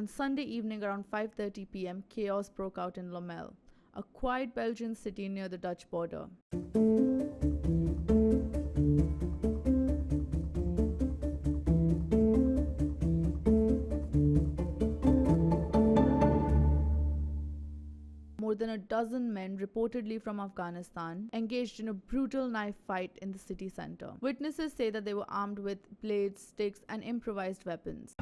On Sunday evening around 5:30 p.m., chaos broke out in Lommel, a quiet Belgian city near the Dutch border. More than a dozen men, reportedly from Afghanistan, engaged in a brutal knife fight in the city center. Witnesses say that they were armed with blades, sticks, and improvised weapons.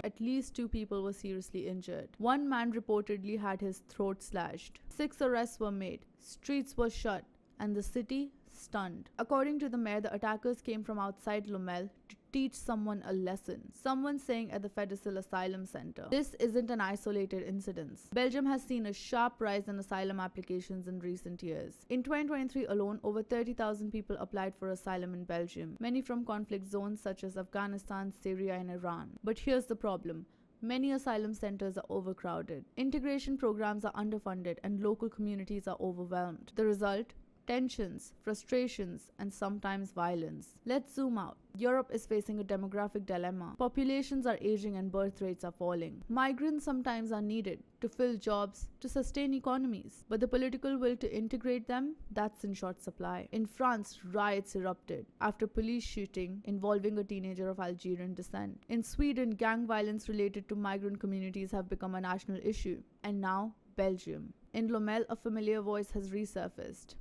At least 2 people were seriously injured. One man reportedly had his throat slashed. 6 arrests were made, streets were shut, and the city stunned. According to the mayor, the attackers came from outside Lommel to teach someone a lesson. Someone saying at the Fedicil Asylum Center. This isn't an isolated incident. Belgium has seen a sharp rise in asylum applications in recent years. In 2023 alone, over 30,000 people applied for asylum in Belgium, many from conflict zones such as Afghanistan, Syria, and Iran. But here's the problem. Many asylum centers are overcrowded. Integration programs are underfunded and local communities are overwhelmed. The result? Tensions, frustrations, and sometimes violence. Let's zoom out. Europe is facing a demographic dilemma. Populations are aging and birth rates are falling. Migrants sometimes are needed to fill jobs, to sustain economies. But the political will to integrate them, that's in short supply. In France, riots erupted after police shooting involving a teenager of Algerian descent. In Sweden, gang violence related to migrant communities have become a national issue. And now, Belgium. In Lommel, a familiar voice has resurfaced.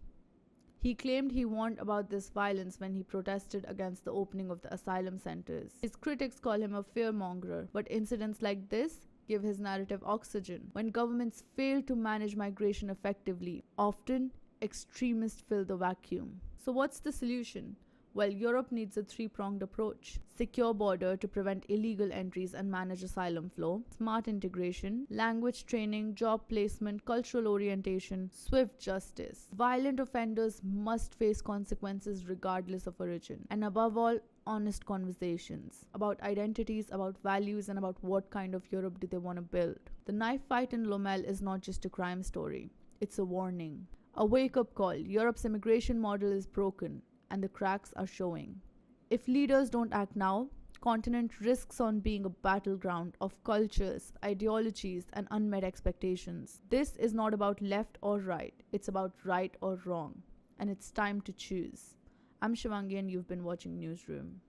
He claimed he warned about this violence when he protested against the opening of the asylum centers. His critics call him a fearmonger, but incidents like this give his narrative oxygen. When governments fail to manage migration effectively, often extremists fill the vacuum. So what's the solution? Well, Europe needs a 3-pronged approach. Secure border to prevent illegal entries and manage asylum flow. Smart integration, language training, job placement, cultural orientation, swift justice. Violent offenders must face consequences regardless of origin. And above all, honest conversations about identities, about values, and about what kind of Europe do they want to build. The knife fight in Lommel is not just a crime story. It's a warning. A wake-up call. Europe's immigration model is broken, and the cracks are showing. If leaders don't act now, continent risks on being a battleground of cultures, ideologies, and unmet expectations. This is not about left or right, it's about right or wrong, and it's time to choose. I'm Shivangi and you've been watching Newsroom.